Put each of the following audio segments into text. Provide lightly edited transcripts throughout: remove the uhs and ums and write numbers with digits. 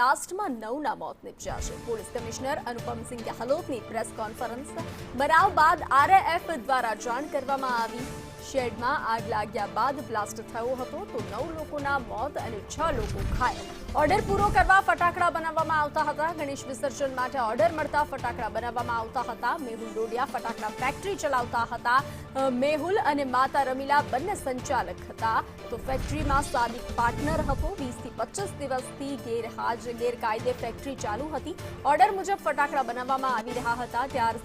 બ્લાસ્ટમાં 9ના મોત નિપજ્યા છે। પોલીસ કમિશનર અનુપમસિંહ ગેહલોતની પ્રેસ કોન્ફરન્સ બનાવ બાદ આરએએફ દ્વારા જાણ કરવામાં આવી। શેડમાં આગ લાગ્યા બાદ બ્લાસ્ટ થયો હતો તો 9 લોકોના મોત અને 6 લોકો ઘાયલ। ઓર્ડર પૂરો કરવા ફટાકડા બનાવવામાં આવતા હતા। ગણેશ વિસર્જન માટે ઓર્ડર મળતા ફટાકડા બનાવવામાં આવતા હતા। મેહુલ ડોડિયા ફટાકડા ફેક્ટરી ચલાવતા હતા। મેહુલ અને માતા રમીલા બંને સંચાલક હતા તો ફેક્ટરીમાં સાદિક પાર્ટનર હતો। 20 થી 25 દિવસથી ગેરકાયદે ફેક્ટરી ચાલુ હતી। ઓર્ડર મુજબ ફટાકડા બનાવવામાં આવી રહ્યા હતા। અત્યાર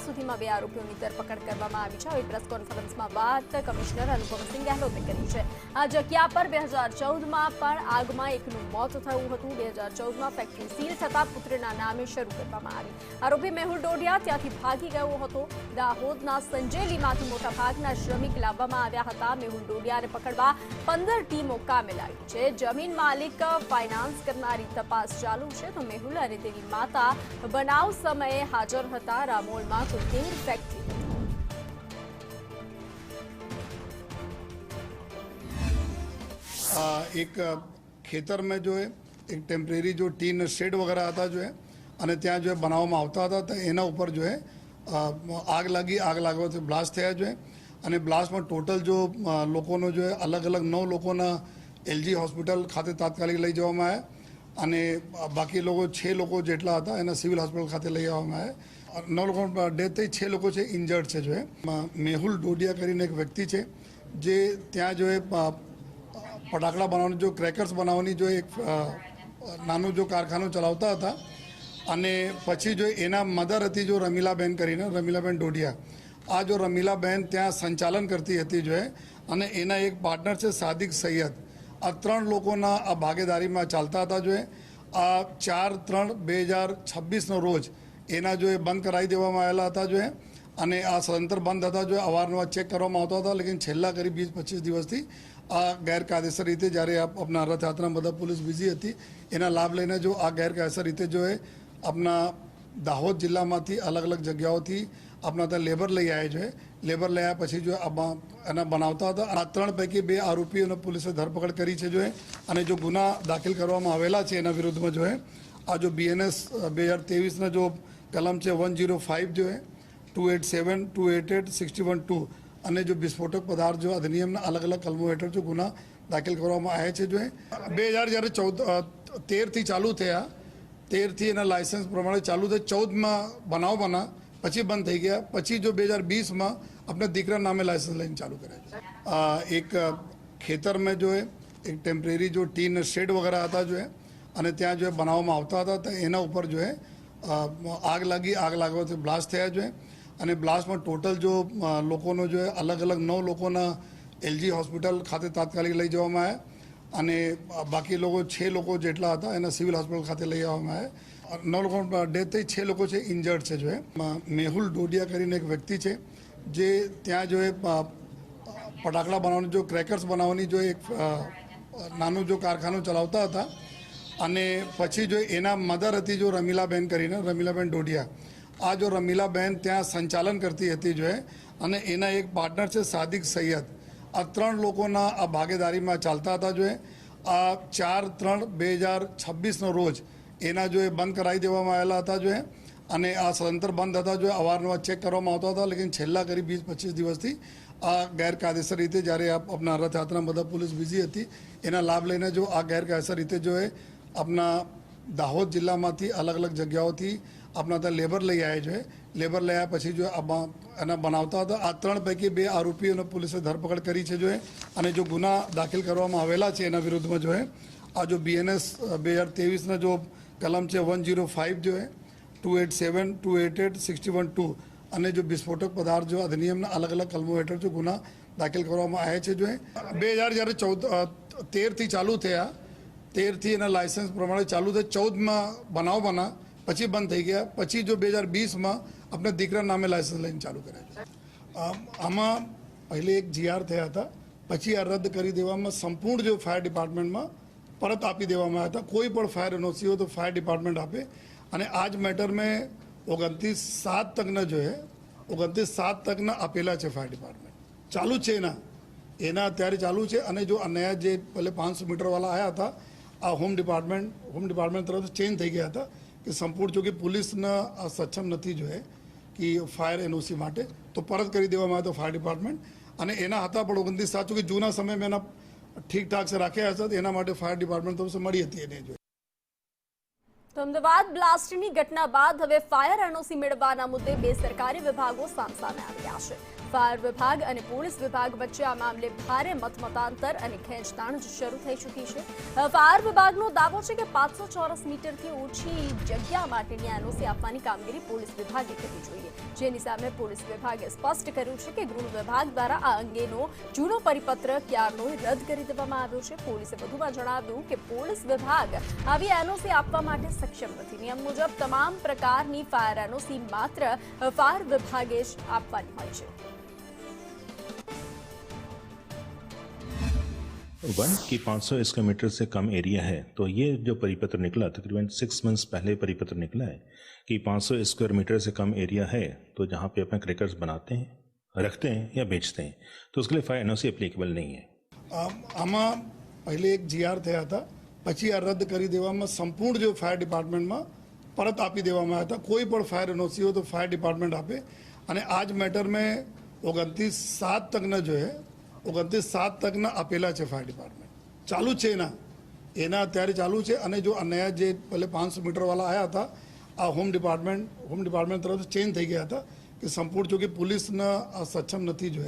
સુધીમાં 2 આરોપીઓની ધરપકડ કરવામાં આવી છે। હવે પ્રેસ કોન્ફરન્સમાં વાત કમિશનર અનુપમસિંહ ગેહલોતે કરી છે। આ જગ્યા પર 2014માં પણ આગમાં એકનું મોત થયું હતું। 2014માં ફેક્ટરી સીલ થતા પુત્રના નામે શરૂ કરવામાં આવી। આરોપી મેહુલ ડોડિયા ત્યાંથી ભાગી ગયો હતો। દાહોદના સંજેલીમાંથી મોટા ભાગના શ્રમિક લાવવામાં આવ્યા હતા। મેહુલ ડોડિયાને પકડવા 15 ટીમો કામે લાગી છે। જમીન માલિક ફાઇનાન્સ કરનારી તપાસ ચાલુ છે તો મેહુલ અને તેની માતા બનાવ સમયે હાજર હતા। રામોલમાં કુલ 13 ફેક્ટરી एक खेतर में जो है एक टेम्परेरी जो टीन शेड वगैरह आता जो है અને ત્યાં જો બનાવવામાં આવતા હતા તો એના ઉપર જો હે આગ લાગવાથી બ્લાસ્ટ થયા જો અને બ્લાસ્ટમાં ટોટલ જો લોકોનો જો અલગ અલગ 9 લોકોના એલજી હોસ્પિટલ ખાતે તાત્કાલિક લઈ જવામાં આવ્યા અને બાકી લોકો 6 લોકો જેટલા હતા એના સિવિલ હોસ્પિટલ ખાતે લઈ આવવામાં આવ્યા। 9 લોકો ડેથ થઈ, 6 લોકો છે ઇન્જર્ડ છે જો મેહુલ ડોડિયા કરીને એક વ્યક્તિ છે જે ત્યાં જો ફટાકડા બનાવવાની જો ક્રેકર્સ બનાવવાની જો એક નાનું જો કારખાનું ચલાવતા હતા અને પછી જો એના મધર હતી જો રમીલાબેન કરીને રમીલાબેન ડોડિયા। આ જો રમીલાબેન ત્યાં સંચાલન કરતી હતી જો અને એના એક પાર્ટનર છે સાદિક સૈયદ। આ 3 લોકોના આ ભાગીદારીમાં ચાલતા હતા જો આ 4/3/2026નો રોજ એના જો બંધ કરાવી દેવામાં આવેલા હતા જો અને આ સદંતર બંધ હતા જો અવારનવાર ચેક કરવામાં આવતા હતા। લેકિન છેલ્લા કરીબ 20-25 દિવસથી આ ગેરકાયદેસર રીતે જ્યારે આપણા રથયાત્રામાં બધા પોલીસ બિઝી હતી એના લાભ લઈને જો આ ગેરકાયદેસર રીતે જો આપણા દાહોદ જિલ્લામાંથી અલગ અલગ જગ્યાઓથી આપણા ત્યાં લેબર લઈ આવ્યા છે। લેબર લઈ આવ્યા પછી જો એના બનાવતા હતા। આ 3 પૈકી 2 આરોપીઓને પોલીસે ધરપકડ કરી છે જો અને જો ગુના દાખલ કરવામાં આવેલા છે એના વિરુદ્ધમાં જો આ જો બીએનએસ 2023ના જો કલમ છે 105 જો 287, 288, 61(2) અને જો વિસ્ફોટક પદાર્થ જો અધિનિયમના અલગ અલગ કલમો હેઠળ જો ગુના દાખલ કરવામાં આવ્યા છે જો 2013થી ચાલુ થયા, 13થી એના લાયસન્સ પ્રમાણે ચાલુ થઈ, 14માં બનાવ બના પછી બંધ થઈ ગયા, પછી જો 2020માં આપણે દીકરા નામે લાયસન્સ લઈને ચાલુ કર્યા છે। એક ખેતરમાં જો એક ટેમ્પરેરી જો ટીન શેડ વગેરે હતા જો અને ત્યાં જો બનાવવામાં આવતા હતા તો એના ઉપર જો આગ લાગવાથી બ્લાસ્ટ થયા જો અને બ્લાસ્ટમાં ટોટલ જો લોકોનો જો અલગ અલગ 9 લોકોના એલજી હોસ્પિટલ ખાતે તાત્કાલિક લઈ જવામાં આવ્યા અને બાકી લોકો 6 લોકો જેટલા હતા એના સિવિલ હોસ્પિટલ ખાતે લઈ આવવામાં આવ્યા। 9 લોકો ડેથ થઈ, 6 લોકો છે ઇન્જર્ડ છે જો મેહુલ ડોડિયા કરીને એક વ્યક્તિ છે જે ત્યાં જો ફટાકડા બનાવવાની જો ક્રેકર્સ બનાવવાની જો એક નાનું જો કારખાનું ચલાવતા હતા અને પછી જો એના મધર હતી જો રમીલાબેન કરીને રમીલાબેન ડોડિયા। આ જો રમીલાબેન ત્યાં સંચાલન કરતી હતી જો અને એના એક પાર્ટનર છે સાદિક સૈયદ। આ 3 લોકોના આ ભાગીદારીમાં ચાલતા હતા જો આ 4/3/2026નો રોજ એના જો બંધ કરાવી દેવામાં આવેલા હતા જો અને આ સદંતર બંધ હતા જો અવારનવાર ચેક કરવામાં આવતા હતા। લેકિન છેલ્લા કરીબ 20-25 દિવસથી આ ગેરકાયદેસર રીતે જ્યારે આપણા રથયાત્રામાં બધા પોલીસ બિઝી હતી એના લાભ લઈને જો આ ગેરકાયદેસર રીતે જો આપણા દાહોદ જિલ્લામાંથી અલગ અલગ જગ્યાઓથી આપણા ત્યાં લેબર લઈ આવ્યા છે। લેબર લઈ આવ્યા પછી જો એના બનાવતા હતા। આ 3 પૈકી 2 આરોપીઓને પોલીસે ધરપકડ કરી છે જો અને જો ગુના દાખલ કરવામાં આવેલા છે એના વિરુદ્ધમાં જો આ જો બીએનએસ 2023ના જો કલમ છે 105 જો 287, 288, 61(2) અને જો વિસ્ફોટક પદાર્થ જો અધિનિયમના અલગ અલગ કલમો હેઠળ જો ગુના દાખલ કરવામાં આવ્યા છે જો 2013થી ચાલુ થયા, 13થી એના લાયસન્સ પ્રમાણે ચાલુ થઈ, 14માં બનાવ બના પછી બંધ થઈ ગયા, પછી જો 2020માં આપણે દીકરા નામે લાયસન્સ લઈને ચાલુ કર્યા છે। આમાં પહેલે એક જીઆર થયા હતા, પછી આ રદ કરી દેવામાં સંપૂર્ણ જો ફાયર ડિપાર્ટમેન્ટમાં પરત આપી દેવામાં આવ્યા હતા। કોઈ પણ ફાયર એનઓસી હોય તો ફાયર ડિપાર્ટમેન્ટ આપે અને આ જ મેટર મેં 29/7 તકના જો 29/7 તકના આપેલા છે ફાયર ડિપાર્ટમેન્ટ ચાલુ છે એના અત્યારે ચાલુ છે। અને જો નયા જે પહેલે 500 મીટરવાળા આવ્યા હતા આ હોમ ડિપાર્ટમેન્ટ તરફથી ચેન્જ થઈ ગયા હતા કે સંપૂર્ણ જો કે પોલીસના સક્ષમ નથી જો કે ફાયર એનઓસી માટે તો પરત કરી દેવામાં આવ્યો ફાયર ડિપાર્ટમેન્ટ અને એના હતા પણ 29/7 કે જૂના સમયમાં એના ઠીકઠાક છે રાખ્યા હતા એના માટે ફાયર ડિપાર્ટમેન્ટ તરફથી મળી હતી એને જો તો અમદાવાદ બ્લાસ્ટની ઘટના બાદ હવે ફાયર એનઓસી મેળવવાના મુદ્દે બે સરકારી વિભાગો સામે આવ્યા છે. ફાયર વિભાગ અને પોલીસ વિભાગ વચ્ચે આ મામલે ભારે મતમતાંતર અને ખેંચતાણ શરૂ થઈ ચૂકી છે. ફાયર વિભાગનો દાવો છે કે 500 ચોરસ મીટરથી ઓછી જગ્યા માટેની એનઓસી આપવાની કામગીરી પોલીસ વિભાગે કરવી જોઈએ, જેની સામે પોલીસ વિભાગે સ્પષ્ટ કર્યું છે કે ગૃહ વિભાગ દ્વારા આ અંગેનો જૂનો પરિપત્ર ક્યારનો રદ કરી દેવામાં આવ્યો છે. પોલીસે વધુમાં જણાવ્યું કે પોલીસ વિભાગ આવી એનઓસી આપવા માટે સક્ષમ નથી. નિયમ મુજબ તમામ પ્રકારની ફાયર એનઓસી માત્ર ફાયર વિભાગે જ આપવાની હોય છે. वन की 500 स्क्वायर मीटर से कम एरिया है तो ये जो परिपत्र निकला तकरीबन 6 मंथ्स पहले परिपत्र निकला है कि 500 स्क्वायर मीटर से कम एरिया है तो जहाँ पे अपने क्रैकर्स बनाते हैं, रखते हैं या बेचते हैं तो उसके लिए फायर एनओसी एप्लीकेबल नहीं है. આમાં પહેલે એક જીઆર થયા હતા, પછી આ રદ કરી દેવામાં સંપૂર્ણ જો ફાયર ડિપાર્ટમેન્ટમાં પરત આપી દેવામાં આવ્યા હતા. કોઈ પણ ફાયર એનઓસી હોય તો ફાયર ડિપાર્ટમેન્ટ આપે અને આ જ મેટર મેં 29/7 તકના જો 29/7 તકના આપેલા છે ફાયર ડિપાર્ટમેન્ટ ચાલુ છે એના અત્યારે ચાલુ છે અને જો નયા જે પહેલે 500 મીટરવાળા આવ્યા હતા આ હોમ ડિપાર્ટમેન્ટ તરફથી ચેન્જ થઈ ગયા હતા કે સંપૂર્ણ જો કે પોલીસના સક્ષમ નથી જો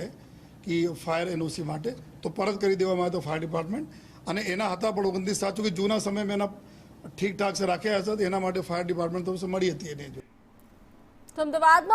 કે ફાયર એનઓસી માટે તો પરત કરી દેવામાં આવ્યો ફાયર ડિપાર્ટમેન્ટ અને એના હતા પણ 29/7 કે જૂના સમયમાં એના ઠીકઠાક છે રાખ્યા હતા એના માટે ફાયર ડિપાર્ટમેન્ટ તરફથી મળી હતી એને જો તો અમદાવાદમાં